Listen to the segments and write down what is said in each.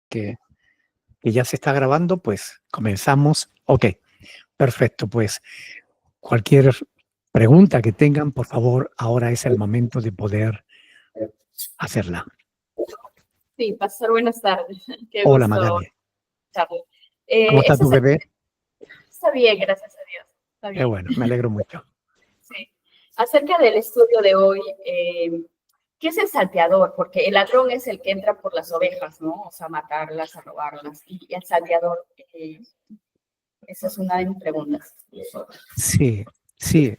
que ya se está grabando, pues comenzamos. Ok, perfecto. Pues cualquier pregunta que tengan, por favor, ahora es el momento de poder hacerla. Sí, pastor, buenas tardes. Qué Hola, gusto Magali. escucharle. ¿Cómo está tu bebé? Está bien, gracias a Dios. Está Qué bien. bueno, me alegro mucho. Sí. Acerca del estudio de hoy, ¿qué es el salteador? Porque el ladrón es el que entra por las ovejas, ¿no? O sea, a matarlas, a robarlas. Y el salteador, esa es una de mis preguntas. Sí, sí.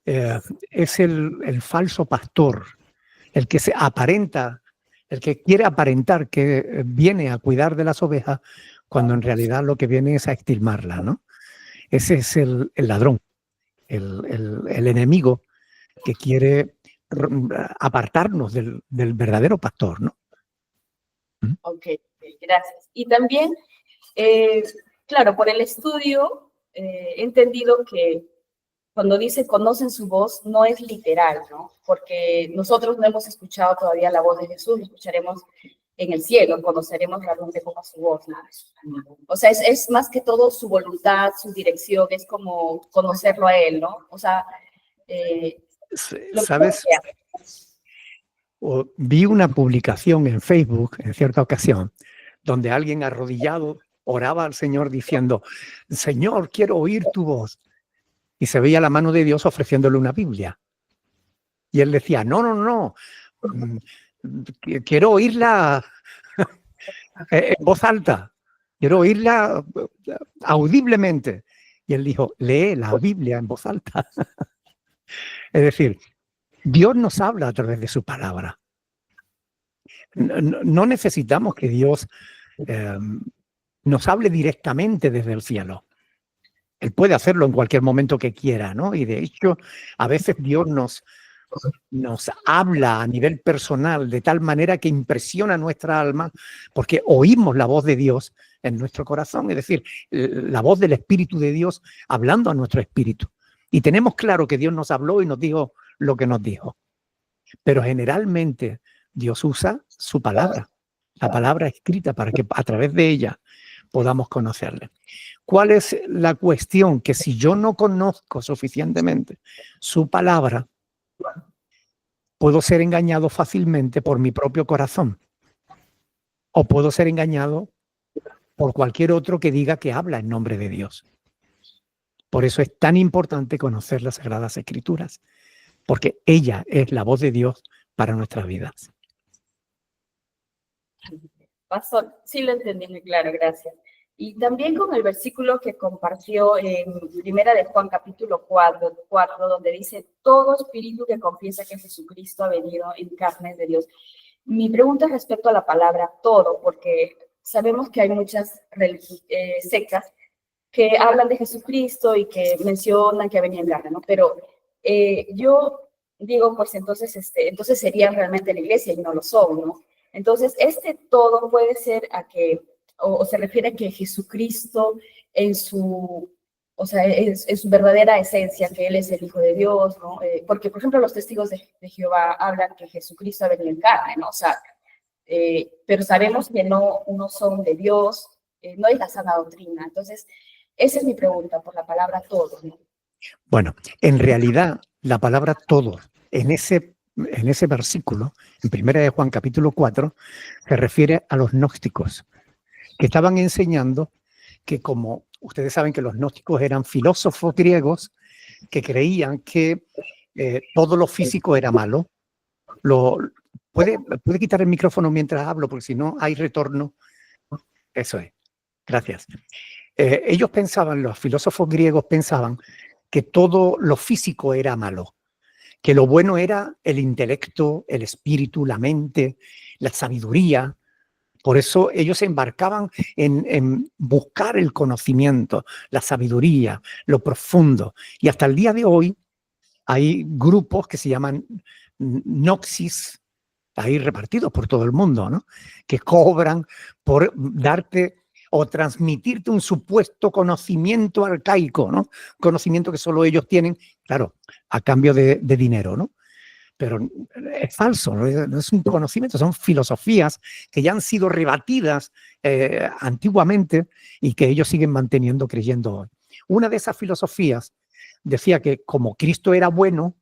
Es el falso pastor, el que se aparenta, el que quiere aparentar que viene a cuidar de las ovejas, cuando en realidad lo que viene es a estilmarla, ¿no? Ese es el ladrón, el enemigo que quiere apartarnos del verdadero pastor, ¿no? Ok, gracias. Y también, claro, por el estudio he entendido que cuando dice conocen su voz, no es literal, ¿no? Porque nosotros no hemos escuchado todavía la voz de Jesús, lo escucharemos en el cielo, conoceremos realmente como su voz, ¿no? O sea, es más que todo su voluntad, su dirección, es como conocerlo a él, ¿no? O sea, ¿sabes? Vi una publicación en Facebook en cierta ocasión donde alguien arrodillado oraba al Señor diciendo: Señor, quiero oír tu voz. Y se veía la mano de Dios ofreciéndole una Biblia. Y él decía: no, no, no, quiero oírla en voz alta, quiero oírla audiblemente. Y él dijo: lee la Biblia en voz alta. Es decir, Dios nos habla a través de su palabra. No necesitamos que Dios nos hable directamente desde el cielo. Él puede hacerlo en cualquier momento que quiera, ¿no? Y de hecho, a veces Dios nos habla a nivel personal de tal manera que impresiona nuestra alma, porque oímos la voz de Dios en nuestro corazón, es decir, la voz del Espíritu de Dios hablando a nuestro espíritu. Y tenemos claro que Dios nos habló y nos dijo lo que nos dijo. Pero generalmente Dios usa su palabra, la palabra escrita, para que a través de ella podamos conocerle. ¿Cuál es la cuestión? Que si yo no conozco suficientemente su palabra, puedo ser engañado fácilmente por mi propio corazón, o puedo ser engañado por cualquier otro que diga que habla en nombre de Dios. Por eso es tan importante conocer las Sagradas Escrituras, porque ella es la voz de Dios para nuestras vidas. Pastor, sí lo entendí muy claro, gracias. Y también con el versículo que compartió en Primera de Juan, capítulo 4, donde dice: todo espíritu que confiesa que Jesucristo ha venido en carne de Dios. Mi pregunta es respecto a la palabra todo, porque sabemos que hay muchas sectas que hablan de Jesucristo y que mencionan que ha venido en carne, ¿no? Pero yo digo, pues entonces serían realmente la iglesia y no lo son, ¿no? Entonces, todo puede ser a que, o se refiere a que Jesucristo en su, o sea, en su verdadera esencia, que Él es el Hijo de Dios, ¿no? Porque, por ejemplo, los testigos de Jehová hablan que Jesucristo ha venido en carne, ¿no? O sea, pero sabemos que no son de Dios, no es la sana doctrina. Entonces, esa es mi pregunta por la palabra todo, ¿no? Bueno, en realidad, la palabra todo, en ese versículo, en Primera de Juan capítulo 4, se refiere a los gnósticos, que estaban enseñando que, como ustedes saben que los gnósticos eran filósofos griegos que creían que todo lo físico era malo. ¿Puede quitar el micrófono mientras hablo? Porque si no hay retorno. Eso es. Gracias. Ellos pensaban, los filósofos griegos pensaban que todo lo físico era malo, que lo bueno era el intelecto, el espíritu, la mente, la sabiduría. Por eso ellos se embarcaban en buscar el conocimiento, la sabiduría, lo profundo. Y hasta el día de hoy hay grupos que se llaman Gnosis, ahí repartidos por todo el mundo, ¿no? Que cobran por darte o transmitirte un supuesto conocimiento arcaico, ¿no? Conocimiento que solo ellos tienen, claro, a cambio de dinero, ¿no? pero es falso, no es un conocimiento, son filosofías que ya han sido rebatidas antiguamente y que ellos siguen manteniendo, creyendo hoy. Una de esas filosofías decía que como Cristo era bueno,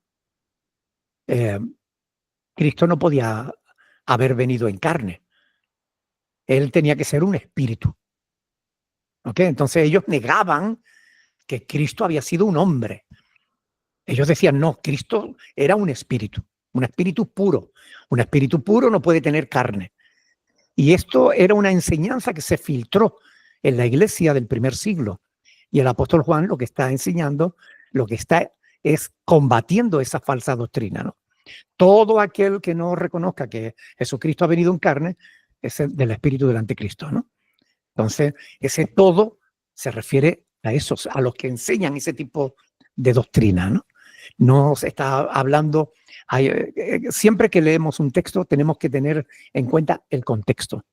Cristo no podía haber venido en carne. Él tenía que ser un espíritu. ¿Okay? Entonces ellos negaban que Cristo había sido un hombre. Ellos decían, no, Cristo era un espíritu puro. Un espíritu puro no puede tener carne. Y esto era una enseñanza que se filtró en la iglesia del primer siglo. Y el apóstol Juan lo que está enseñando, lo que está es combatiendo esa falsa doctrina, ¿no? Todo aquel que no reconozca que Jesucristo ha venido en carne es del espíritu del anticristo, ¿no? Entonces, ese todo se refiere a esos, a los que enseñan ese tipo de doctrina, ¿no? No se está hablando, siempre que leemos un texto tenemos que tener en cuenta el contexto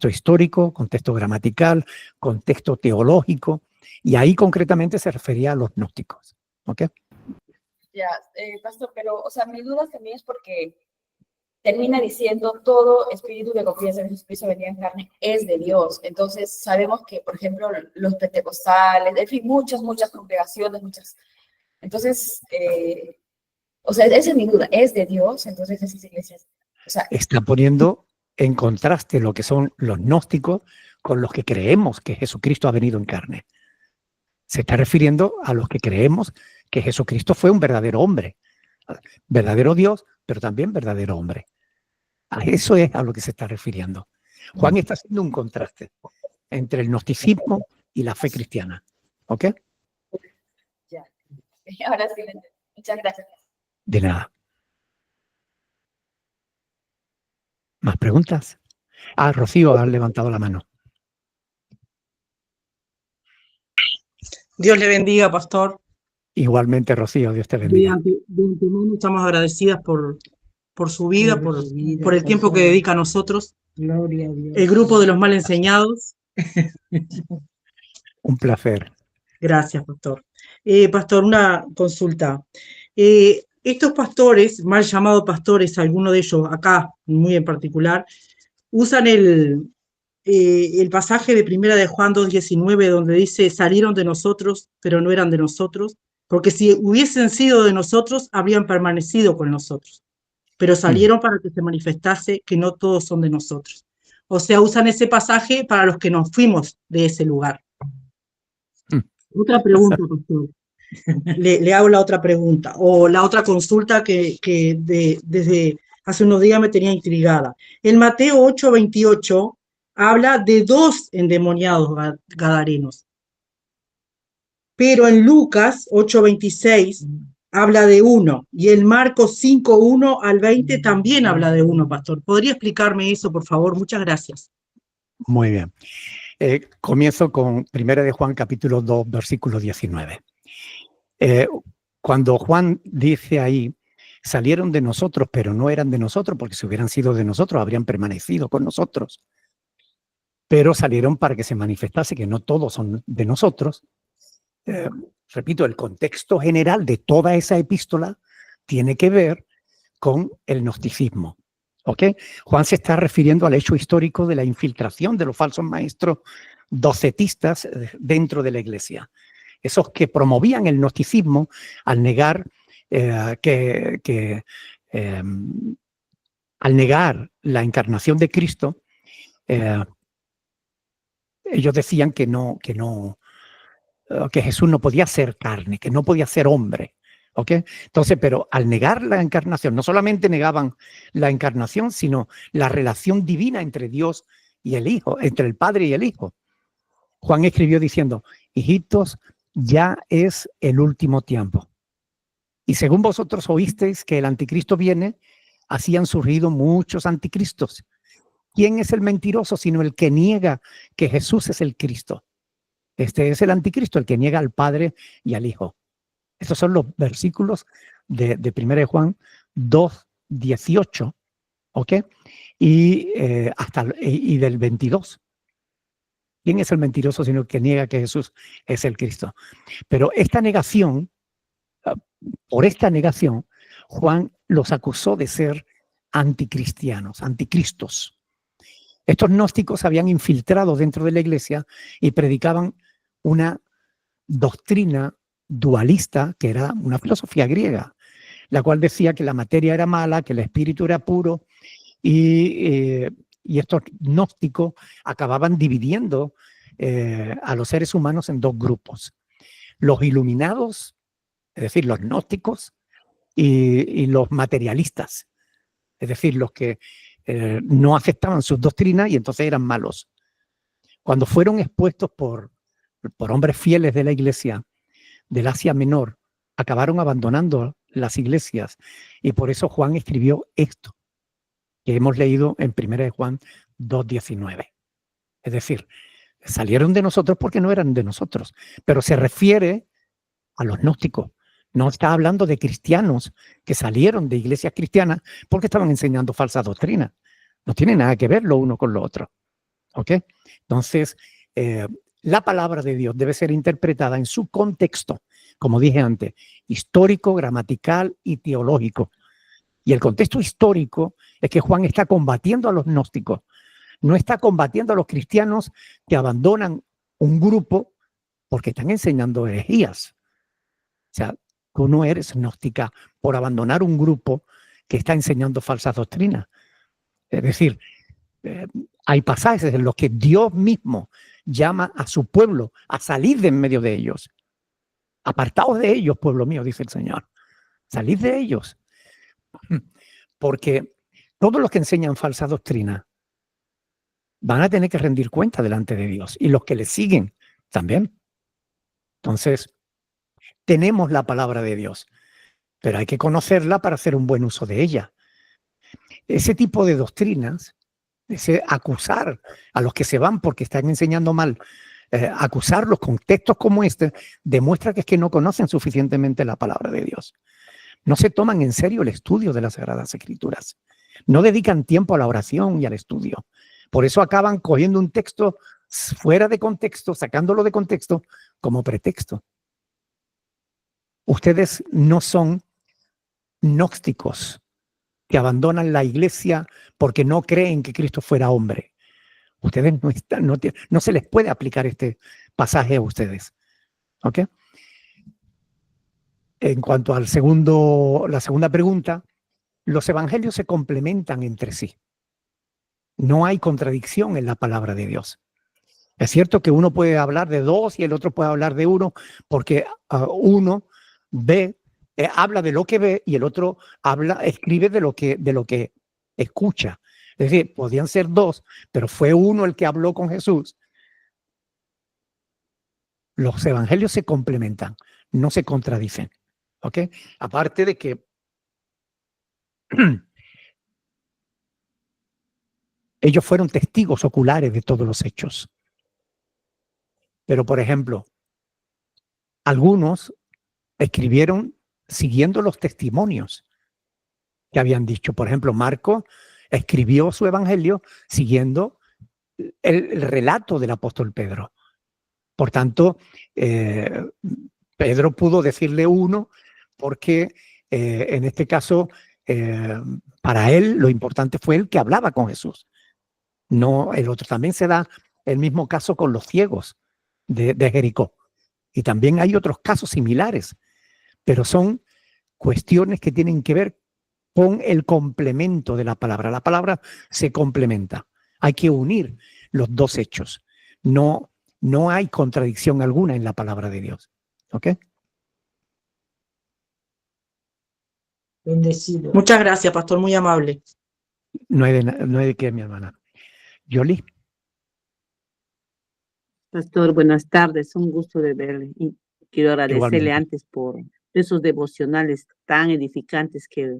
histórico, contexto gramatical, contexto teológico, y ahí concretamente se refería a los gnósticos, ¿ok? Ya, pastor, pero, o sea, mi duda también es porque termina diciendo todo espíritu que confiesa en Jesucristo venía en carne es de Dios. Entonces, sabemos que, por ejemplo, los pentecostales, en fin, muchas congregaciones, Entonces, o sea, esa es mi duda, es de Dios, entonces esas iglesias, o sea, está poniendo en contraste lo que son los gnósticos con los que creemos que Jesucristo ha venido en carne. Se está refiriendo a los que creemos que Jesucristo fue un verdadero hombre, verdadero Dios, pero también verdadero hombre. A eso es a lo que se está refiriendo. Juan está haciendo un contraste entre el gnosticismo y la fe cristiana. ¿Ok? ya. Ahora sí, muchas gracias. De nada. ¿Más preguntas? Ah, Rocío ha levantado la mano. Dios le bendiga, pastor. Igualmente, Rocío, Dios te bendiga. De antemano estamos agradecidas por su vida, por el tiempo que dedica a nosotros. Gloria a Dios. El grupo de los mal enseñados. Un placer. Gracias, pastor. Pastor, una consulta. Estos pastores, mal llamados pastores, algunos de ellos acá, muy en particular, usan el pasaje de Primera de Juan 2:19, donde dice, salieron de nosotros, pero no eran de nosotros, porque si hubiesen sido de nosotros, habrían permanecido con nosotros, pero salieron para que se manifestase que no todos son de nosotros. O sea, usan ese pasaje para los que nos fuimos de ese lugar. Otra pregunta, pastor. Le hago la otra pregunta, o la otra consulta que desde hace unos días me tenía intrigada. En Mateo 8:28 habla de 2 endemoniados gadarenos, pero en Lucas 8:26 habla de 1, y en Marcos 5:1 al 20 también habla de 1, pastor. ¿Podría explicarme eso, por favor? Muchas gracias. Muy bien. Comienzo con 1 de Juan, capítulo 2, versículo 19. Cuando Juan dice ahí, salieron de nosotros, pero no eran de nosotros, porque si hubieran sido de nosotros, habrían permanecido con nosotros. Pero salieron para que se manifestase que no todos son de nosotros. Repito, el contexto general de toda esa epístola tiene que ver con el gnosticismo. ¿Ok? Juan se está refiriendo al hecho histórico de la infiltración de los falsos maestros docetistas dentro de la iglesia. Esos que promovían el gnosticismo al negar al negar la encarnación de Cristo, ellos decían que Jesús no podía ser carne, que no podía ser hombre. ¿Ok? Entonces, pero al negar la encarnación, no solamente negaban la encarnación, sino la relación divina entre Dios y el Hijo, entre el Padre y el Hijo. Juan escribió diciendo, hijitos, ya es el último tiempo. Y según vosotros oísteis que el anticristo viene, así han surgido muchos anticristos. ¿Quién es el mentiroso sino el que niega que Jesús es el Cristo? Este es el anticristo, el que niega al Padre y al Hijo. Estos son los versículos de 1 de Juan 2:18, ¿ok? Y del 22. ¿Quién es el mentiroso sino el que niega que Jesús es el Cristo? Pero esta negación, por esta negación, Juan los acusó de ser anticristianos, anticristos. Estos gnósticos habían infiltrado dentro de la iglesia y predicaban una doctrina dualista, que era una filosofía griega, la cual decía que la materia era mala, que el espíritu era puro, y estos gnósticos acababan dividiendo a los seres humanos en dos grupos: los iluminados, es decir, los gnósticos, y los materialistas, es decir, los que no aceptaban sus doctrinas y entonces eran malos. Cuando fueron expuestos por hombres fieles de la iglesia del Asia Menor, acabaron abandonando las iglesias, y por eso Juan escribió esto que hemos leído en 1 Juan 2:19. Es decir, salieron de nosotros porque no eran de nosotros, pero se refiere a los gnósticos. No está hablando de cristianos que salieron de iglesias cristianas porque estaban enseñando falsa doctrina. No tiene nada que ver lo uno con lo otro. ¿Ok? Entonces, la palabra de Dios debe ser interpretada en su contexto, como dije antes, histórico, gramatical y teológico. Y el contexto histórico es que Juan está combatiendo a los gnósticos, no está combatiendo a los cristianos que abandonan un grupo porque están enseñando herejías. O sea, tú no eres gnóstica por abandonar un grupo que está enseñando falsas doctrinas. Es decir, hay pasajes en los que Dios mismo llama a su pueblo a salir de en medio de ellos. Apartaos de ellos, pueblo mío, dice el Señor. Salid de ellos. Porque todos los que enseñan falsa doctrina van a tener que rendir cuenta delante de Dios, y los que le siguen también. Entonces, tenemos la palabra de Dios, pero hay que conocerla para hacer un buen uso de ella. Ese tipo de doctrinas, ese acusar a los que se van porque están enseñando mal, acusarlos con textos como este, demuestra que es que no conocen suficientemente la palabra de Dios. No se toman en serio el estudio de las Sagradas Escrituras. No dedican tiempo a la oración y al estudio. Por eso acaban cogiendo un texto fuera de contexto, sacándolo de contexto como pretexto. Ustedes no son gnósticos que abandonan la iglesia porque no creen que Cristo fuera hombre. Ustedes no se les puede aplicar este pasaje a ustedes. ¿Ok? En cuanto al la segunda pregunta, los evangelios se complementan entre sí. No hay contradicción en la palabra de Dios. Es cierto que uno puede hablar de dos y el otro puede hablar de uno, porque uno habla de lo que ve y el otro escribe de lo que escucha. Es decir, podían ser dos, pero fue uno el que habló con Jesús. Los evangelios se complementan, no se contradicen. ¿Ok? Aparte de que ellos fueron testigos oculares de todos los hechos. Pero, por ejemplo, algunos escribieron siguiendo los testimonios que habían dicho. Por ejemplo, Marco escribió su evangelio siguiendo el relato del apóstol Pedro. Por tanto, Pedro pudo decirle uno porque en este caso, para él lo importante fue el que hablaba con Jesús. No, el otro. También se da el mismo caso con los ciegos de Jericó. Y también hay otros casos similares, pero son cuestiones que tienen que ver con el complemento de la palabra. La palabra se complementa. Hay que unir los dos hechos. No hay contradicción alguna en la palabra de Dios. ¿Ok? Bendecido. Muchas gracias, pastor, muy amable. No hay de qué, mi hermana. Yoli. Pastor, buenas tardes, un gusto de verle y quiero agradecerle Igualmente. antes por esos devocionales tan edificantes que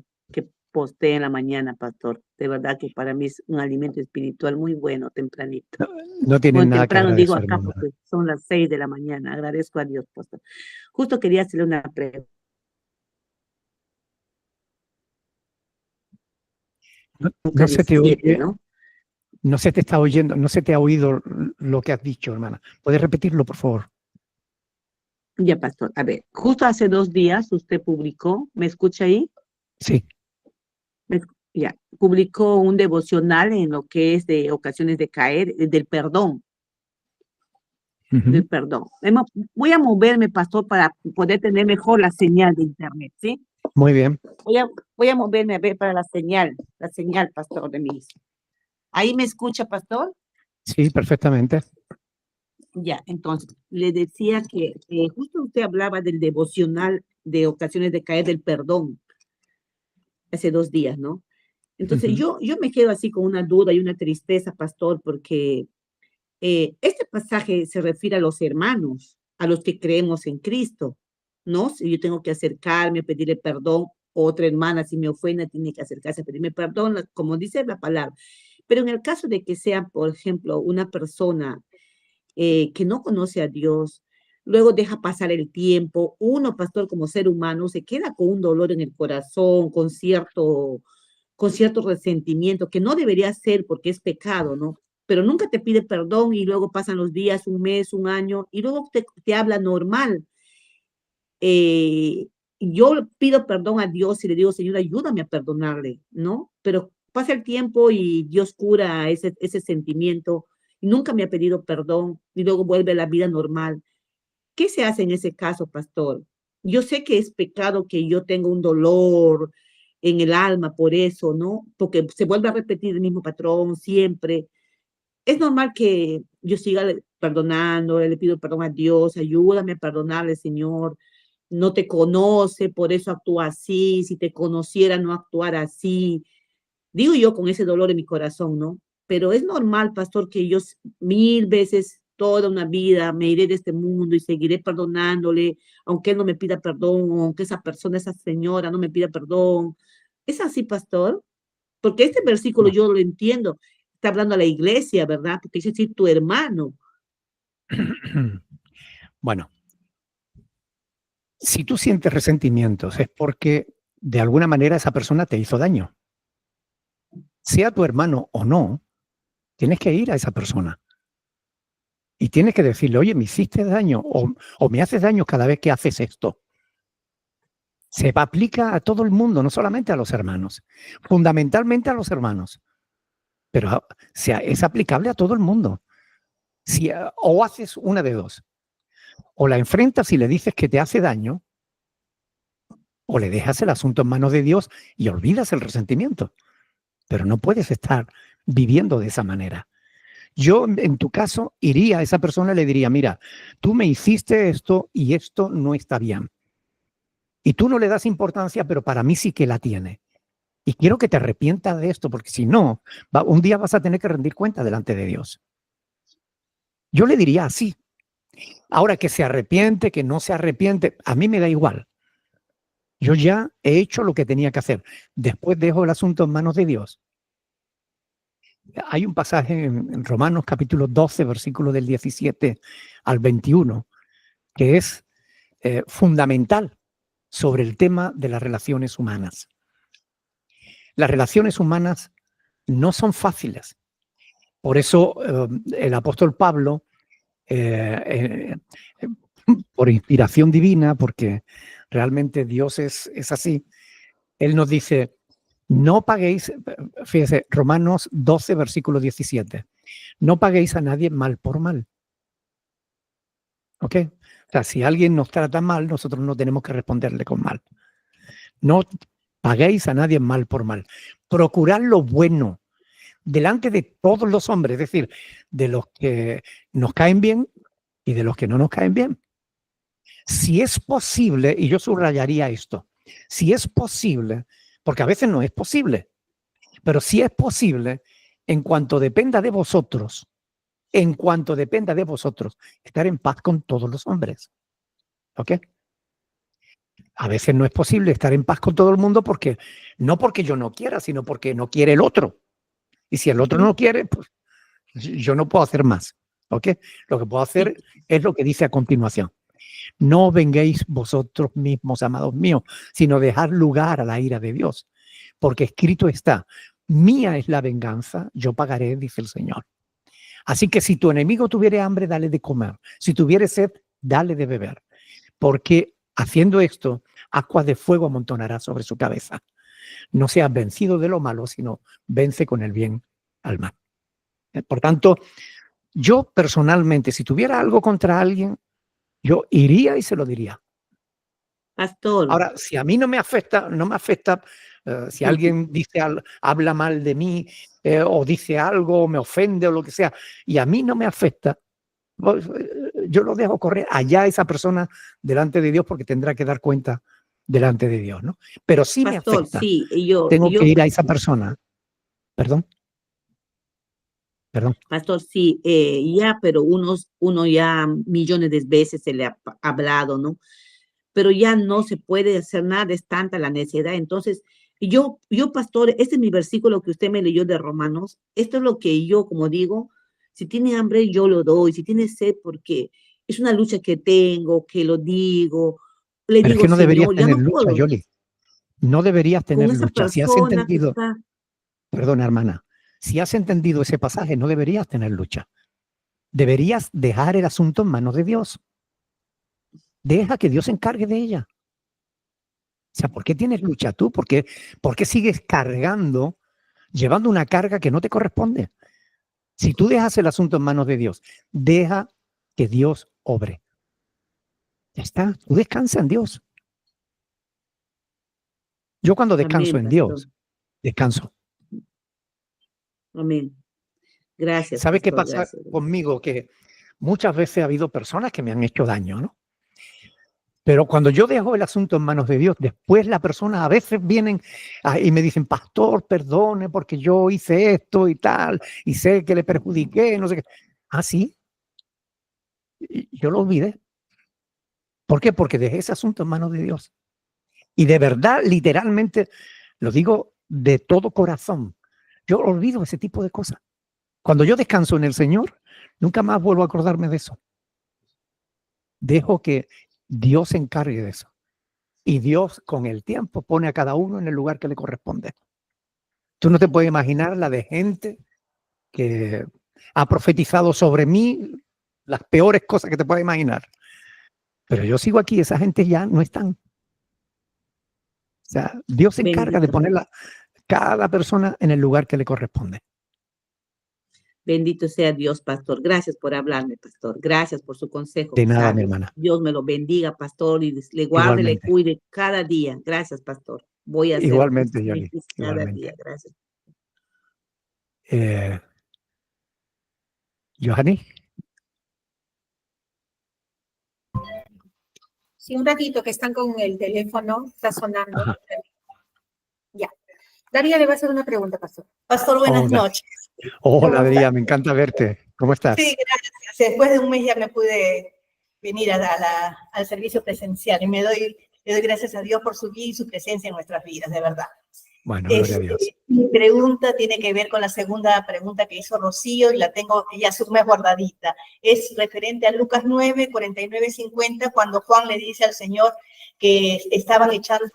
posté en la mañana, pastor. De verdad que para mí es un alimento espiritual muy bueno, tempranito. No tienen Bueno, nada que temprano digo agradecer, acá hermana. porque son las 6 de la mañana. Agradezco a Dios, pastor. Justo quería hacerle una pregunta. No se te 17, oye, ¿no? no se te está oyendo, no se te ha oído lo que has dicho, hermana. ¿Puedes repetirlo, por favor? Ya, pastor. A ver, justo hace 2 días usted publicó, ¿me escucha ahí? Sí. Ya, publicó un devocional en lo que es de ocasiones de caer, del perdón, del Ujú. perdón. Voy a moverme, pastor, para poder tener mejor la señal de internet, ¿sí? Muy bien. Voy a moverme a ver para la señal, pastor, de mis. ¿Ahí me escucha, pastor? Sí, perfectamente. Ya, entonces, le decía que justo usted hablaba del devocional de ocasiones de caer del perdón hace 2 días, ¿no? Entonces, Ujú. yo me quedo así con una duda y una tristeza, pastor, porque este pasaje se refiere a los hermanos, a los que creemos en Cristo, ¿no? Si yo tengo que acercarme, pedirle perdón, otra hermana, si me ofende, tiene que acercarse a pedirme perdón, como dice la palabra. Pero en el caso de que sea, por ejemplo, una persona que no conoce a Dios, luego deja pasar el tiempo, uno, pastor, como ser humano, se queda con un dolor en el corazón, con cierto resentimiento, que no debería ser porque es pecado, ¿no? Pero nunca te pide perdón y luego pasan los días, un mes, un año, y luego te habla normal. Yo pido perdón a Dios y le digo, Señor, ayúdame a perdonarle, ¿no? Pero pasa el tiempo y Dios cura ese sentimiento y nunca me ha pedido perdón y luego vuelve a la vida normal. ¿Qué se hace en ese caso, pastor? Yo sé que es pecado que yo tenga un dolor en el alma por eso, ¿no? Porque se vuelve a repetir el mismo patrón siempre. Es normal que yo siga perdonando, le pido perdón a Dios, ayúdame a perdonarle, Señor. No te conoce, por eso actúa así. Si te conociera, no actuara así. Digo yo con ese dolor en mi corazón, ¿no? Pero es normal, pastor, que yo 1000 veces, toda una vida, me iré de este mundo y seguiré perdonándole, aunque él no me pida perdón, o aunque esa persona, esa señora no me pida perdón. ¿Es así, pastor? Porque este versículo No. yo lo entiendo. Está hablando a la iglesia, ¿verdad? Porque dice decir tu hermano. Bueno, si tú sientes resentimientos es porque de alguna manera esa persona te hizo daño. Sea tu hermano o no, tienes que ir a esa persona y tienes que decirle, oye, me hiciste daño o me haces daño cada vez que haces esto. Se aplica a todo el mundo, no solamente a los hermanos, fundamentalmente a los hermanos, pero es aplicable a todo el mundo. Si, o haces una de dos, o la enfrentas y le dices que te hace daño, o le dejas el asunto en manos de Dios y olvidas el resentimiento. Pero no puedes estar viviendo de esa manera. Yo, en tu caso, iría a esa persona y le diría, mira, tú me hiciste esto y esto no está bien. Y tú no le das importancia, pero para mí sí que la tiene. Y quiero que te arrepientas de esto, porque si no, un día vas a tener que rendir cuenta delante de Dios. Yo le diría así. Ahora que se arrepiente, que no se arrepiente, a mí me da igual. Yo ya he hecho lo que tenía que hacer. Después dejo el asunto en manos de Dios. Hay un pasaje en Romanos capítulo 12, versículo del 17 al 21, que es fundamental sobre el tema de las relaciones humanas. Las relaciones humanas no son fáciles. Por eso el apóstol Pablo, por inspiración divina, porque realmente Dios es así, él nos dice, no paguéis, fíjese, Romanos 12, versículo 17, no paguéis a nadie mal por mal. ¿Ok? O sea, si alguien nos trata mal, nosotros no tenemos que responderle con mal. No paguéis a nadie mal por mal. Procurad lo bueno delante de todos los hombres, es decir, de los que nos caen bien y de los que no nos caen bien. Si es posible, y yo subrayaría esto, si es posible, porque a veces no es posible, pero si es posible, en cuanto dependa de vosotros, estar en paz con todos los hombres. ¿Ok? A veces no es posible estar en paz con todo el mundo porque no porque yo no quiera, sino porque no quiere el otro. Y si el otro no quiere, pues yo no puedo hacer más. ¿Ok? Lo que puedo hacer es lo que dice a continuación. No vengáis vosotros mismos, amados míos, sino dejad lugar a la ira de Dios. Porque escrito está, mía es la venganza, yo pagaré, dice el Señor. Así que si tu enemigo tuviere hambre, dale de comer. Si tuviere sed, dale de beber. Porque haciendo esto, aguas de fuego amontonará sobre su cabeza. no seas vencido de lo malo, sino vence con el bien al mal. Por tanto, yo personalmente, si tuviera algo contra alguien, yo iría y se lo diría. Pastor, Ahora, si a mí no me afecta, si alguien habla mal de mí o dice algo, me ofende o lo que sea, y a mí no me afecta, pues, yo lo dejo correr allá esa persona delante de Dios porque tendrá que dar cuenta delante de Dios, ¿no? Pero sí me pastor, afecta. sí, Tengo que ir a esa persona. Perdón. pastor, sí, ya, pero uno ya millones de veces se le ha hablado, ¿no? Pero ya no se puede hacer nada, es tanta la necesidad. Entonces, pastor, este es mi versículo que usted me leyó de Romanos. Esto es lo que yo, como digo, si tiene hambre, yo lo doy, si tiene sed, porque es una lucha que tengo, que lo digo, le Pero es digo, que no deberías Señor, ya tener no lucha, puedo. Yoli. No deberías Con tener esa lucha. Si has persona que entendido, está, perdona, hermana, si has entendido ese pasaje, no deberías tener lucha. Deberías dejar el asunto en manos de Dios. Deja que Dios se encargue de ella. O sea, ¿por qué tienes lucha tú? ¿Por qué sigues cargando, llevando una carga que no te corresponde? Si tú dejas el asunto en manos de Dios, deja que Dios obre. Ya está, tú descansa en Dios. Yo cuando descanso amén, en pastor, Dios, descanso. amén. Gracias, ¿Sabe qué pastor, pasa gracias. conmigo? Que muchas veces ha habido personas que me han hecho daño, ¿no? Pero cuando yo dejo el asunto en manos de Dios, después las personas a veces vienen y me dicen, pastor, perdone porque yo hice esto y tal, y sé que le perjudiqué, no sé qué. Ah, sí, y yo lo olvidé. ¿Por qué? Porque dejé ese asunto en manos de Dios. Y de verdad, literalmente, lo digo de todo corazón, yo olvido ese tipo de cosas. Cuando yo descanso en el Señor, nunca más vuelvo a acordarme de eso. Dejo que Dios se encargue de eso. Y Dios con el tiempo pone a cada uno en el lugar que le corresponde. Tú no te puedes imaginar la de gente que ha profetizado sobre mí las peores cosas que te puedes imaginar. Pero yo sigo aquí, esa gente ya no están. O sea, Dios se encarga de Bendito, poner cada persona en el lugar que le corresponde. bendito sea Dios, pastor. Gracias por hablarme, pastor. Gracias por su consejo De nada, mi sabio. hermana. Dios me lo bendiga, pastor, y le guarde, le Igualmente. cuide cada día. Gracias, pastor. Voy a hacer Igualmente, Yoli. cada Igualmente. día. Gracias. Johanny. Sí, un ratito que están con el teléfono, está sonando. Ajá. Ya. Daría le va a hacer una pregunta, pastor. Pastor, buenas Hola. noches. Hola, ¿Cómo Adrián, está? me encanta verte. ¿Cómo estás? Sí, gracias. Después de un mes ya me pude venir al servicio presencial y le doy gracias a Dios por su vida y su presencia en nuestras vidas, de verdad. Bueno, gloria a Dios. Mi pregunta tiene que ver con la segunda pregunta que hizo Rocío y la tengo ya más guardadita. Es referente a Lucas 9, 49, 50, cuando Juan le dice al Señor que estaban echando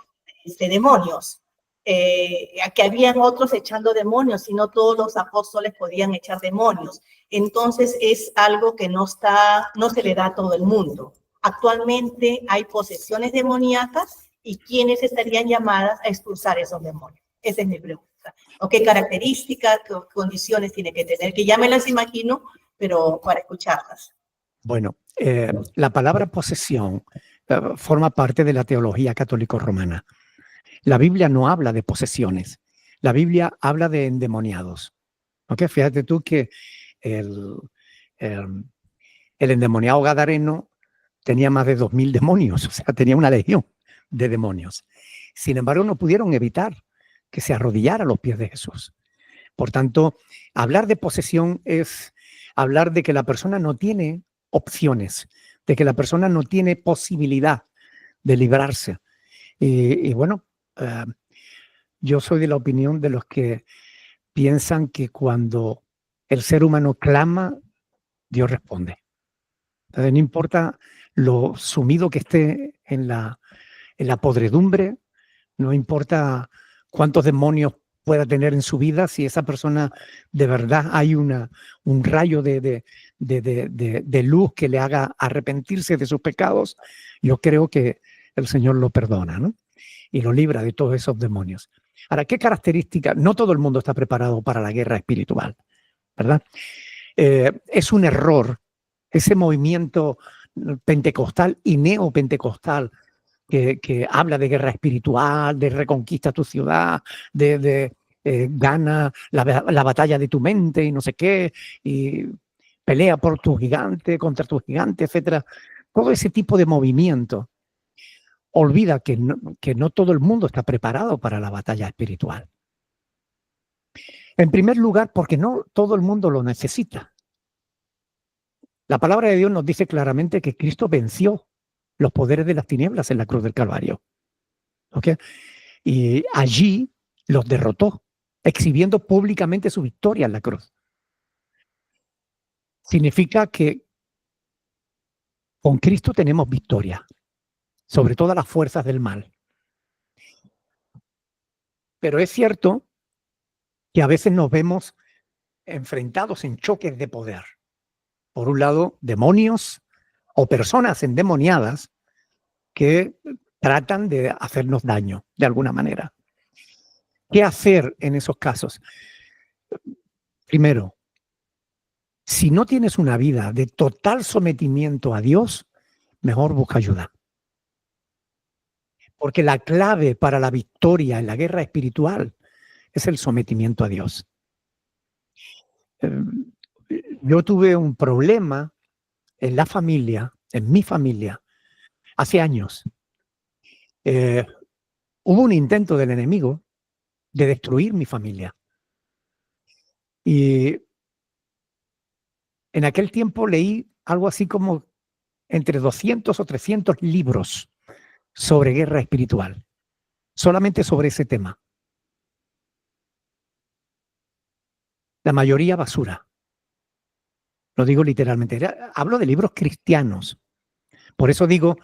demonios, que habían otros echando demonios y no todos los apóstoles podían echar demonios. Entonces es algo que no se le da a todo el mundo. Actualmente hay posesiones demoníacas y quiénes estarían llamadas a expulsar esos demonios. Esa es mi pregunta. ¿O qué características, qué condiciones tiene que tener? Que ya me las imagino, pero para escucharlas. Bueno, la palabra posesión forma parte de la teología católico-romana. La Biblia no habla de posesiones. La Biblia habla de endemoniados. ¿Ok? Fíjate tú que el endemoniado gadareno tenía más de 2000 demonios, o sea, tenía una legión de demonios. Sin embargo, no pudieron evitar que se arrodillara a los pies de Jesús. Por tanto, hablar de posesión es hablar de que la persona no tiene opciones, de que la persona no tiene posibilidad de librarse. Y bueno, yo soy de la opinión de los que piensan que cuando el ser humano clama, Dios responde. Entonces, no importa lo sumido que esté en la podredumbre, no importa cuántos demonios pueda tener en su vida, si esa persona de verdad hay un rayo de luz que le haga arrepentirse de sus pecados, yo creo que el Señor lo perdona, ¿no? Y lo libra de todos esos demonios. Ahora, ¿qué características? No todo el mundo está preparado para la guerra espiritual, ¿verdad? Es un error ese movimiento pentecostal y neopentecostal que habla de guerra espiritual, de reconquista tu ciudad, de gana la batalla de tu mente y no sé qué, y pelea por tu gigante, contra tu gigante, etcétera. Todo ese tipo de movimiento olvida que no todo el mundo está preparado para la batalla espiritual. En primer lugar, porque no todo el mundo lo necesita. La palabra de Dios nos dice claramente que Cristo venció los poderes de las tinieblas en la cruz del Calvario. ¿Okay? Y allí los derrotó, exhibiendo públicamente su victoria en la cruz. Significa que con Cristo tenemos victoria sobre todas las fuerzas del mal. Pero es cierto que a veces nos vemos enfrentados en choques de poder. Por un lado, demonios o personas endemoniadas que tratan de hacernos daño de alguna manera. ¿Qué hacer en esos casos? Primero, si no tienes una vida de total sometimiento a Dios, mejor busca ayuda. Porque la clave para la victoria en la guerra espiritual es el sometimiento a Dios. Yo tuve un problema en la familia, en mi familia, hace años. Hubo un intento del enemigo de destruir mi familia. Y en aquel tiempo leí algo así como entre 200 o 300 libros sobre guerra espiritual, solamente sobre ese tema. La mayoría basura. Lo digo literalmente. Hablo de libros cristianos. Por eso digo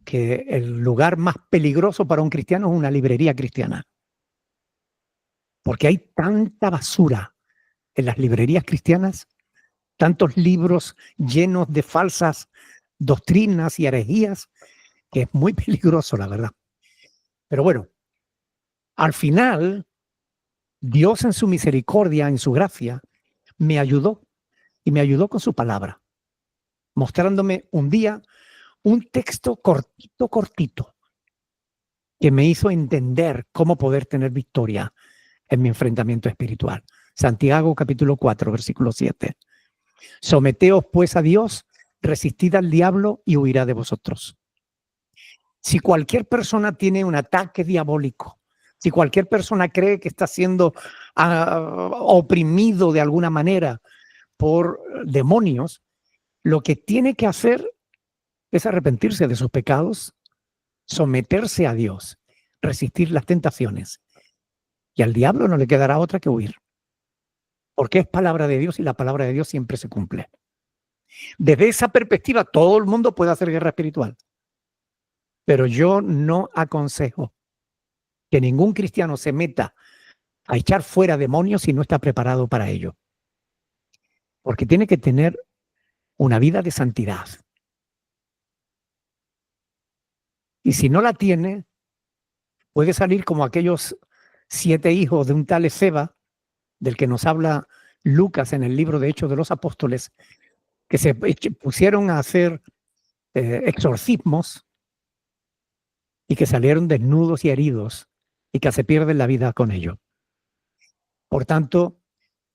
que el lugar más peligroso para un cristiano es una librería cristiana. Porque hay tanta basura en las librerías cristianas, tantos libros llenos de falsas doctrinas y herejías, que es muy peligroso, la verdad. Pero bueno, al final, Dios en su misericordia, en su gracia, me ayudó y me ayudó con su palabra, mostrándome un día un texto cortito, que me hizo entender cómo poder tener victoria en mi enfrentamiento espiritual. Santiago capítulo 4, versículo 7. Someteos pues a Dios, resistid al diablo y huirá de vosotros. Si cualquier persona tiene un ataque diabólico, si cualquier persona cree que está siendo oprimido de alguna manera por demonios, lo que tiene que hacer es arrepentirse de sus pecados, someterse a Dios, resistir las tentaciones. Y al diablo no le quedará otra que huir. Porque es palabra de Dios y la palabra de Dios siempre se cumple. Desde esa perspectiva, todo el mundo puede hacer guerra espiritual. Pero yo no aconsejo que ningún cristiano se meta a echar fuera demonios si no está preparado para ello. Porque tiene que tener una vida de santidad. Y si no la tiene, puede salir como aquellos 7 hijos de un tal Esceva, del que nos habla Lucas en el libro de Hechos de los Apóstoles, que se pusieron a hacer exorcismos y que salieron desnudos y heridos y que se pierden la vida con ello. Por tanto,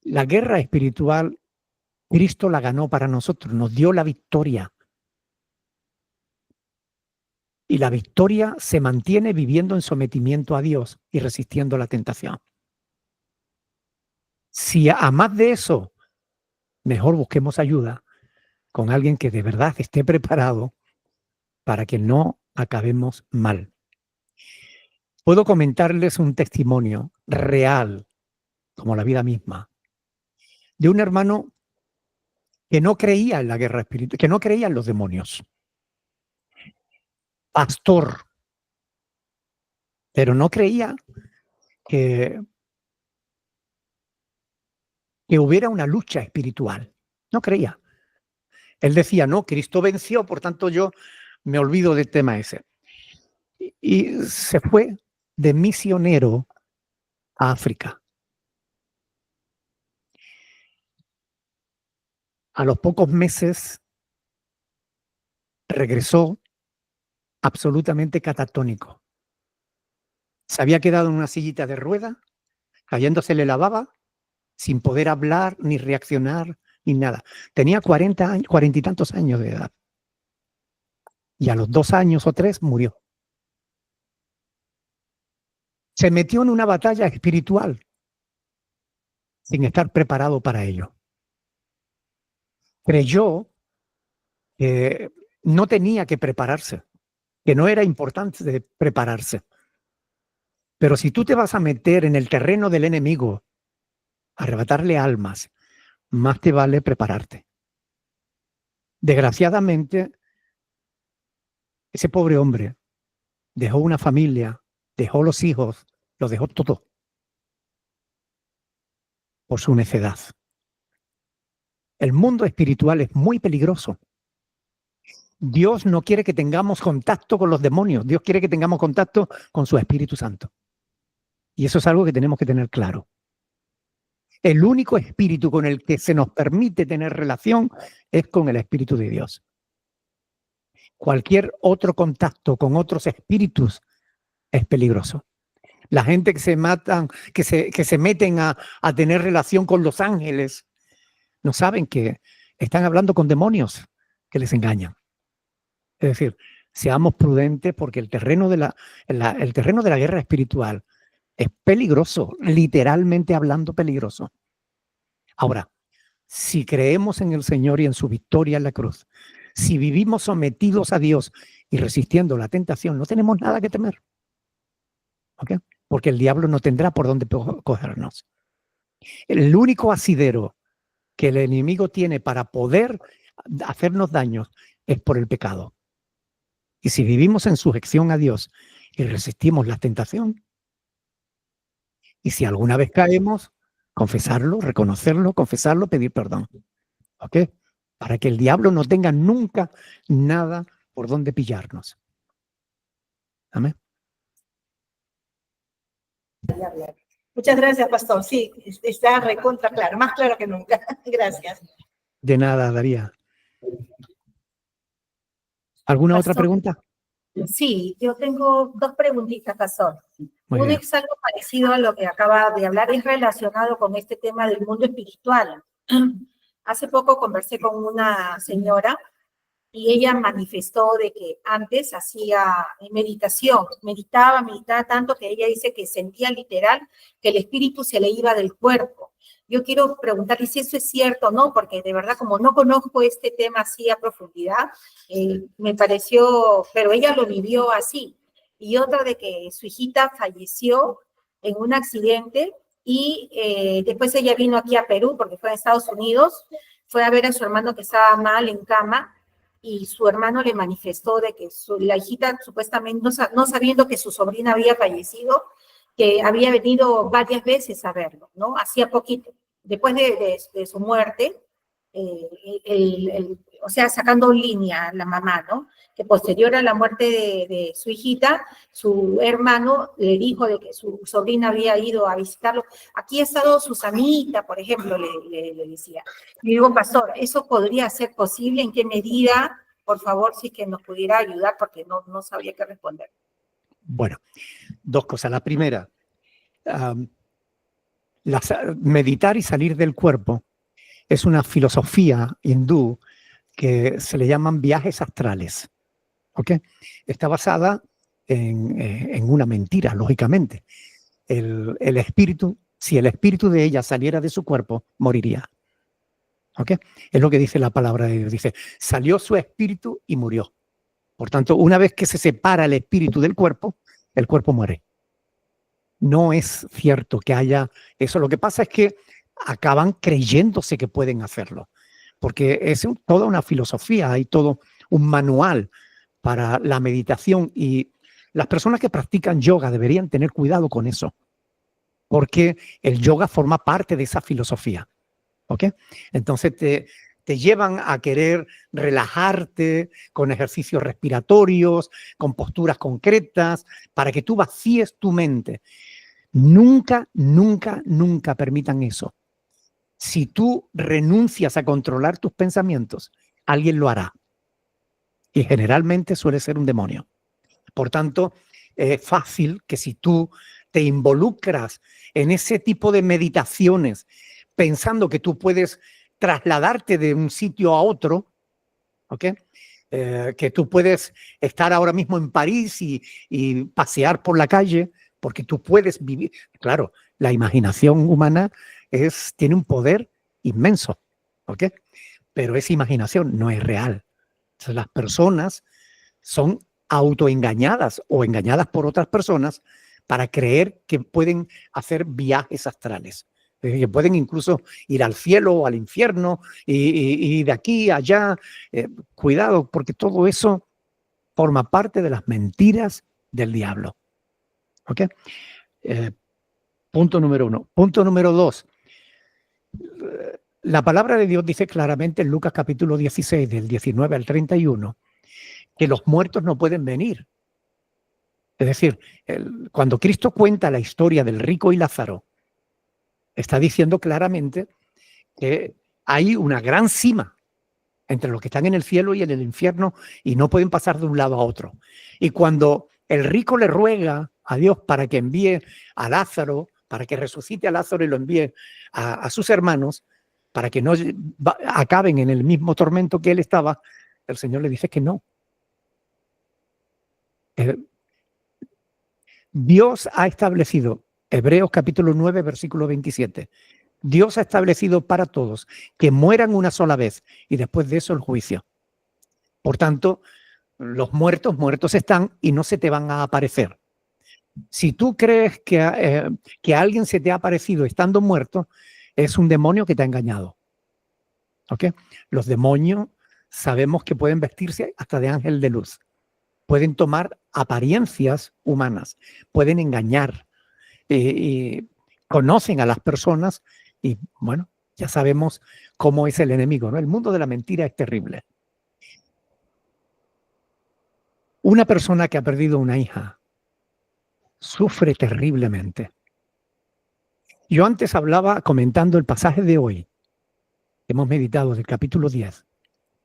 la guerra espiritual, Cristo la ganó para nosotros, nos dio la victoria. Y la victoria se mantiene viviendo en sometimiento a Dios y resistiendo la tentación. Si a más de eso, mejor busquemos ayuda con alguien que de verdad esté preparado para que no acabemos mal. Puedo comentarles un testimonio real, como la vida misma, de un hermano que no creía en la guerra espiritual, que no creía en los demonios. Pastor, pero no creía que hubiera una lucha espiritual. No creía. Él decía, no, Cristo venció, por tanto yo me olvido del tema ese. Y se fue de misionero a África. A los pocos meses regresó absolutamente catatónico. Se había quedado en una sillita de rueda, cayéndosele la baba, sin poder hablar, ni reaccionar, ni nada. Tenía 40 años, 40 y tantos años de edad. Y a los 2 años o 3 murió. Se metió en una batalla espiritual sin estar preparado para ello. Creyó que no tenía que prepararse, que no era importante prepararse. Pero si tú te vas a meter en el terreno del enemigo, a arrebatarle almas, más te vale prepararte. Desgraciadamente, ese pobre hombre dejó una familia, dejó los hijos, lo dejó todo por su necedad. El mundo espiritual es muy peligroso. Dios no quiere que tengamos contacto con los demonios. Dios quiere que tengamos contacto con su Espíritu Santo. Y eso es algo que tenemos que tener claro. El único espíritu con el que se nos permite tener relación es con el Espíritu de Dios. Cualquier otro contacto con otros espíritus es peligroso. La gente que se matan, que se meten a tener relación con los ángeles, no saben que están hablando con demonios que les engañan. Es decir, seamos prudentes porque el terreno de la guerra espiritual es peligroso, literalmente hablando peligroso. Ahora, si creemos en el Señor y en su victoria en la cruz, si vivimos sometidos a Dios y resistiendo la tentación, no tenemos nada que temer. ¿Ok? Porque el diablo no tendrá por dónde cogernos. El único asidero que el enemigo tiene para poder hacernos daño es por el pecado. Y si vivimos en sujeción a Dios y resistimos la tentación, y si alguna vez caemos, confesarlo, reconocerlo, confesarlo, pedir perdón. ¿Ok? Para que el diablo no tenga nunca nada por donde pillarnos. Amén. Muchas gracias, pastor. Sí, está recontra claro, más claro que nunca. Gracias. De nada, Daría. ¿Alguna Pastor, otra pregunta? sí, yo tengo 2 preguntitas, pastor. Muy Uno bien. es algo parecido a lo que acaba de hablar, es relacionado con este tema del mundo espiritual. Hace poco conversé con una señora y ella manifestó de que antes hacía meditación, meditaba tanto que ella dice que sentía literal que el espíritu se le iba del cuerpo. Yo quiero preguntarle si eso es cierto o no, porque de verdad como no conozco este tema así a profundidad, me pareció, pero ella lo vivió así. Y otra de que su hijita falleció en un accidente y después ella vino aquí a Perú, porque fue a Estados Unidos, fue a ver a su hermano que estaba mal en cama, y su hermano le manifestó de que la hijita supuestamente, no sabiendo que su sobrina había fallecido, que había venido varias veces a verlo, ¿no? Hacía poquito, después de su muerte, o sea, sacando línea la mamá, ¿no? Que posterior a la muerte de su hijita, su hermano le dijo de que su sobrina había ido a visitarlo. Aquí ha estado Susanita, por ejemplo, le decía. Y digo, pastor, ¿eso podría ser posible? ¿En qué medida? Por favor, si que nos pudiera ayudar, porque no sabía qué responder. Bueno, 2 cosas. La primera, meditar y salir del cuerpo es una filosofía hindú que se le llaman viajes astrales. ¿Ok? Está basada en una mentira, lógicamente. El espíritu, si el espíritu de ella saliera de su cuerpo, moriría. ¿Ok? Es lo que dice la palabra de Dios. Dice, salió su espíritu y murió. Por tanto, una vez que se separa el espíritu del cuerpo, el cuerpo muere. No es cierto que haya eso. Lo que pasa es que acaban creyéndose que pueden hacerlo, porque es toda una filosofía, hay todo un manual para la meditación y las personas que practican yoga deberían tener cuidado con eso, porque el yoga forma parte de esa filosofía. ¿Ok? Entonces te llevan a querer relajarte con ejercicios respiratorios, con posturas concretas, para que tú vacíes tu mente. Nunca, nunca, nunca permitan eso. Si tú renuncias a controlar tus pensamientos, alguien lo hará. Y generalmente suele ser un demonio. Por tanto, es fácil que si tú te involucras en ese tipo de meditaciones, pensando que tú puedes trasladarte de un sitio a otro, ¿ok? Que tú puedes estar ahora mismo en París y pasear por la calle, porque tú puedes vivir. Claro, la imaginación humana tiene un poder inmenso, ¿ok? Pero es imaginación, no es real. Entonces, las personas son autoengañadas o engañadas por otras personas para creer que pueden hacer viajes astrales. Que pueden incluso ir al cielo o al infierno y de aquí a allá. Cuidado, porque todo eso forma parte de las mentiras del diablo. ¿Ok? Punto número 1. Punto número 2. La palabra de Dios dice claramente en Lucas capítulo 16, del 19 al 31, que los muertos no pueden venir. Es decir, cuando Cristo cuenta la historia del rico y Lázaro, está diciendo claramente que hay una gran cima entre los que están en el cielo y en el infierno y no pueden pasar de un lado a otro. Y cuando el rico le ruega a Dios para que envíe a Lázaro, para que resucite a Lázaro y lo envíe a sus hermanos, para que no acaben en el mismo tormento que él estaba, el Señor le dice que no. Dios ha establecido, Hebreos capítulo 9, versículo 27, Dios ha establecido para todos que mueran una sola vez y después de eso el juicio. Por tanto, los muertos están y no se te van a aparecer. Si tú crees que alguien se te ha aparecido estando muerto, es un demonio que te ha engañado. ¿Ok? Los demonios sabemos que pueden vestirse hasta de ángel de luz. Pueden tomar apariencias humanas, pueden engañar, y conocen a las personas y, bueno, ya sabemos cómo es el enemigo, ¿no? El mundo de la mentira es terrible. Una persona que ha perdido una hija sufre terriblemente. Yo antes hablaba comentando el pasaje de hoy, que hemos meditado del capítulo 10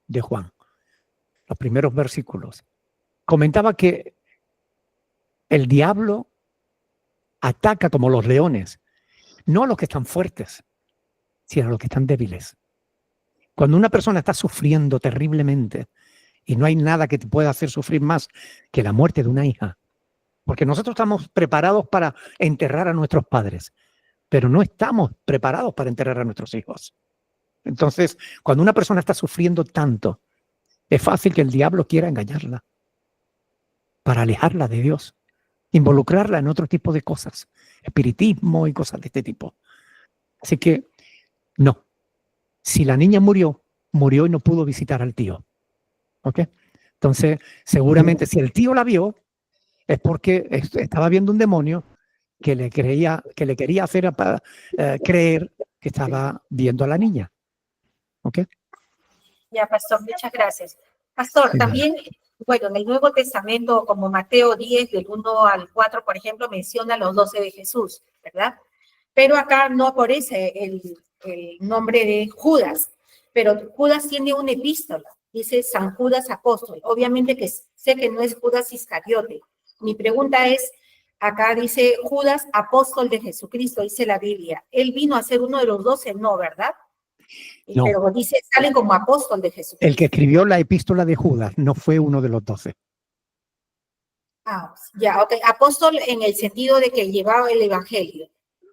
de Juan, los primeros versículos. Comentaba que el diablo ataca como los leones, no a los que están fuertes, sino a los que están débiles. Cuando una persona está sufriendo terriblemente y no hay nada que te pueda hacer sufrir más que la muerte de una hija, porque nosotros estamos preparados para enterrar a nuestros padres, pero no estamos preparados para enterrar a nuestros hijos. Entonces, cuando una persona está sufriendo tanto, es fácil que el diablo quiera engañarla para alejarla de Dios, involucrarla en otro tipo de cosas, espiritismo y cosas de este tipo. Así que, no. Si la niña murió y no pudo visitar al tío. ¿Ok? Entonces, seguramente si el tío la vio, es porque estaba viendo un demonio que le quería hacer creer que estaba viendo a la niña. ¿Ok? Ya, pastor, muchas gracias. Pastor, Sí, también, bueno, en el Nuevo Testamento, como Mateo 10, del 1 al 4, por ejemplo, menciona los 12 de Jesús, ¿verdad? Pero acá no aparece el nombre de Judas, pero Judas tiene una epístola, dice San Judas Apóstol. Obviamente que sé que no es Judas Iscariote. Mi pregunta es, acá dice Judas Apóstol de Jesucristo, dice la Biblia. ¿Él vino a ser uno de los 12? No, ¿verdad? No. Pero dice, sale como apóstol de Jesucristo. El que escribió la epístola de Judas no fue uno de los 12. Ah, ya, ok. Apóstol en el sentido de que llevaba el evangelio,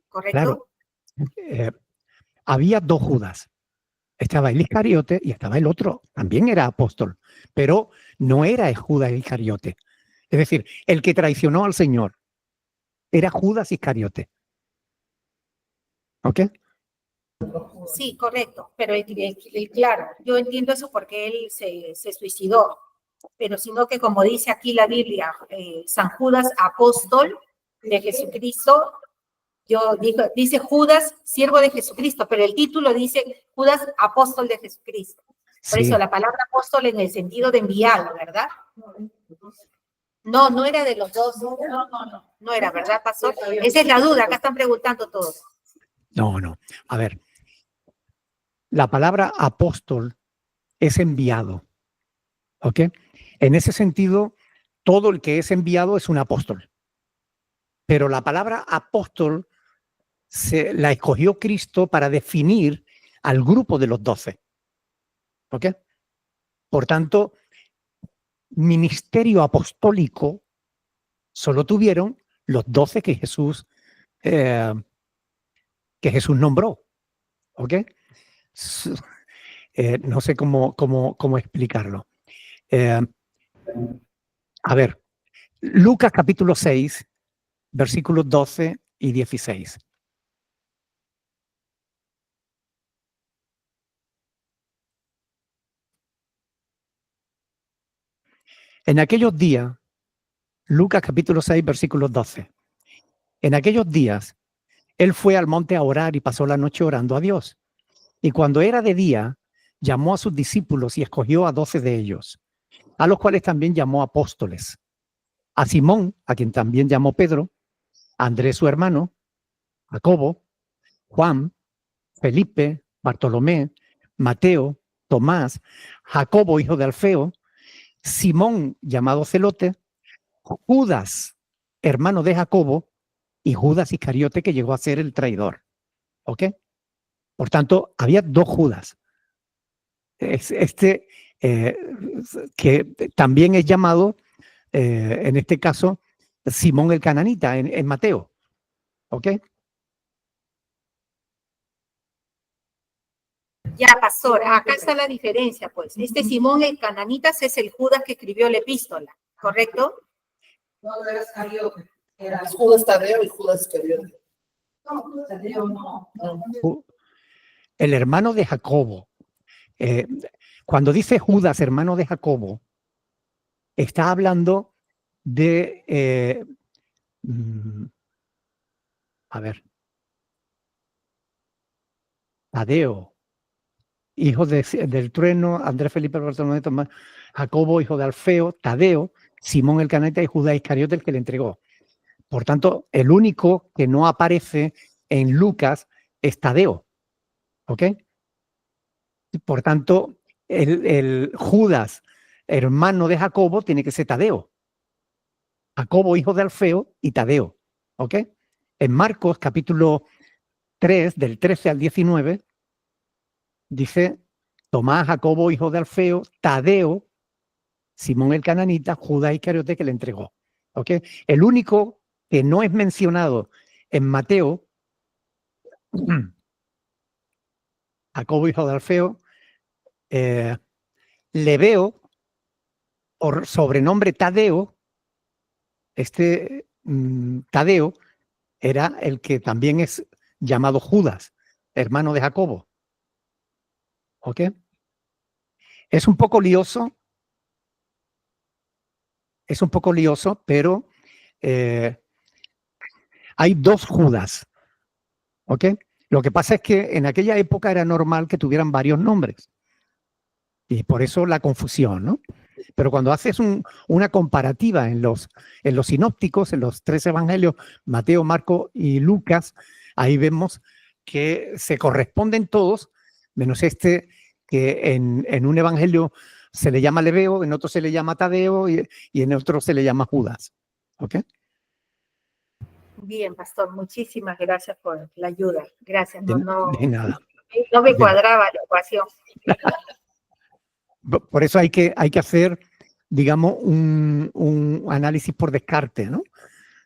¿correcto? Claro. Había dos Judas. Estaba el Iscariote y estaba el otro, también era apóstol, pero no era el Judas Iscariote. Es decir, el que traicionó al Señor era Judas Iscariote. ¿Ok? Sí, correcto, pero claro, yo entiendo eso porque él se suicidó, pero sino que como dice aquí la Biblia, San Judas Apóstol de Jesucristo, dice Judas, siervo de Jesucristo, pero el título dice Judas Apóstol de Jesucristo. Por Sí. eso la palabra apóstol en el sentido de enviado, ¿verdad? No, no era de los dos. No era, ¿verdad, pastor? Esa es la duda, acá están preguntando todos. No, no. A ver, la palabra apóstol es enviado, ¿ok? En ese sentido, todo el que es enviado es un apóstol. Pero la palabra apóstol la escogió Cristo para definir al grupo de los 12, ¿ok? Por tanto, ministerio apostólico solo tuvieron los 12 que Jesús nombró, ¿ok? No sé cómo explicarlo. A ver, Lucas capítulo 6, versículos 12 y 16. En aquellos días, Lucas capítulo 6, versículos 12. En aquellos días, él fue al monte a orar y pasó la noche orando a Dios. Y cuando era de día, llamó a sus discípulos y escogió a 12 de ellos, a los cuales también llamó apóstoles. A Simón, a quien también llamó Pedro, a Andrés su hermano, Jacobo, Juan, Felipe, Bartolomé, Mateo, Tomás, Jacobo, hijo de Alfeo, Simón, llamado Celote, Judas, hermano de Jacobo, y Judas Iscariote, que llegó a ser el traidor. ¿Ok? Por tanto, había 2 Judas. Que también es llamado, en este caso, Simón el Cananita, en Mateo. ¿Ok? Ya, pastor, acá está la diferencia, pues. Este Simón el Cananitas es el Judas que escribió la epístola, ¿correcto? No, era Iscariote. Era Judas Tadeo y Judas Iscariote. No, Judas Tadeo no. El hermano de Jacobo. Cuando dice Judas, hermano de Jacobo, está hablando de, Tadeo, hijo del trueno, Andrés, Felipe, Bartolomé, Tomás, Jacobo, hijo de Alfeo, Tadeo, Simón el Cananita y Judas Iscariote, el que le entregó. Por tanto, el único que no aparece en Lucas es Tadeo. ¿Ok? Por tanto, el Judas, hermano de Jacobo, tiene que ser Tadeo. Jacobo, hijo de Alfeo, y Tadeo. ¿Ok? En Marcos, capítulo 3, del 13 al 19, dice Tomás, Jacobo, hijo de Alfeo, Tadeo, Simón el Cananita, Judas Iscariote, que le entregó. ¿Ok? El único que no es mencionado en Mateo, Jacobo, hijo de Alfeo, Lebeo, por sobrenombre Tadeo, Tadeo era el que también es llamado Judas, hermano de Jacobo. ¿Ok? Es un poco lioso, pero hay 2 Judas. ¿Ok? Lo que pasa es que en aquella época era normal que tuvieran varios nombres. Y por eso la confusión, ¿no? Pero cuando haces una comparativa en los sinópticos, en los 3 evangelios, Mateo, Marco y Lucas, ahí vemos que se corresponden todos, menos que en un evangelio se le llama Lebeo, en otro se le llama Tadeo y en otro se le llama Judas. ¿Ok? Bien, pastor, muchísimas gracias por la ayuda. Gracias. De nada. No me cuadraba la ecuación. Por eso hay que hacer, digamos, un análisis por descarte, ¿no?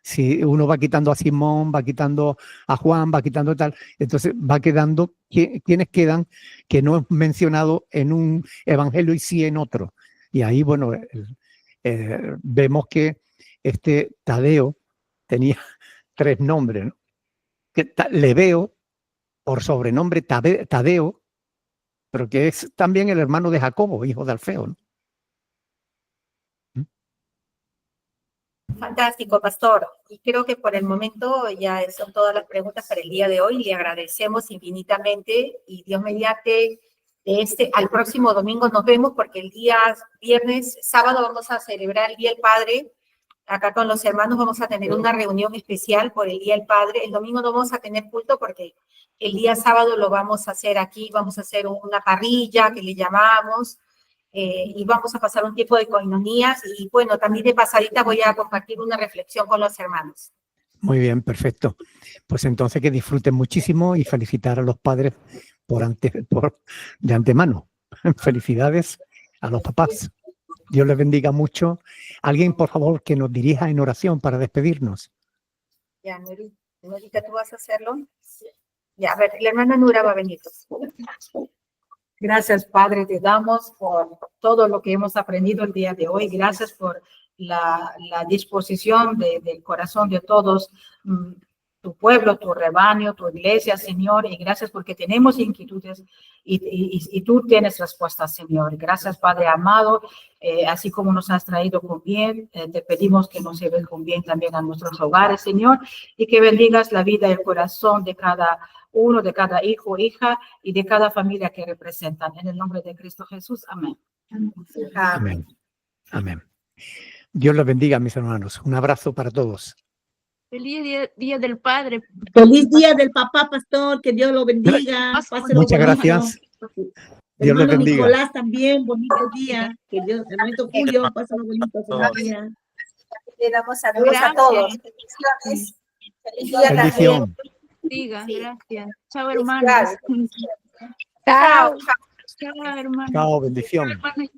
Si uno va quitando a Simón, va quitando a Juan, va quitando tal, entonces va quedando quienes quedan que no es mencionado en un evangelio y sí en otro. Y ahí, bueno, vemos que este Tadeo tenía 3 nombres, ¿no? Lebeo, por sobrenombre Tadeo, pero que es también el hermano de Jacobo, hijo de Alfeo, ¿no? Fantástico, pastor. Y creo que por el momento ya son todas las preguntas para el día de hoy. Le agradecemos infinitamente y Dios mediante al próximo domingo nos vemos porque el día viernes, sábado vamos a celebrar el Día del Padre Acá con los hermanos vamos a tener una reunión especial por el Día del Padre. El domingo no vamos a tener culto porque el día sábado lo vamos a hacer aquí, vamos a hacer una parrilla que le llamamos, y vamos a pasar un tiempo de coinonías y bueno, también de pasadita voy a compartir una reflexión con los hermanos. Muy bien, perfecto. Pues entonces que disfruten muchísimo y felicitar a los padres de antemano. Felicidades a los papás. Dios les bendiga mucho. Alguien, por favor, que nos dirija en oración para despedirnos. Ya, Norita, ¿tú vas a hacerlo? Ya, a ver, la hermana Nura va a venir. Gracias, Padre, te damos por todo lo que hemos aprendido el día de hoy. Gracias por la disposición del corazón de todos, tu pueblo, tu rebaño, tu iglesia, Señor, y gracias porque tenemos inquietudes y tú tienes respuestas, Señor. Gracias, Padre amado, así como nos has traído con bien, te pedimos que nos lleves con bien también a nuestros hogares, Señor, y que bendigas la vida y el corazón de cada uno, de cada hijo, hija y de cada familia que representan. En el nombre de Cristo Jesús, amén. Amén. Amén. Dios los bendiga, mis hermanos. Un abrazo para todos. Feliz día del Padre. Feliz día del papá, pastor, que Dios lo bendiga. Páselo Muchas bonito. gracias. Dios les Hermano bendiga. Nicolás también, bonito día. Que Dios, hermanito Julio, pásalo bonito, feliz día. Le damos saludos a todos. Bendiciones. Feliz día también. Bendición. Diga, Sí. gracias. Chao, hermanos. Chao. Chao, hermanos. Chao, bendición. Hermanos.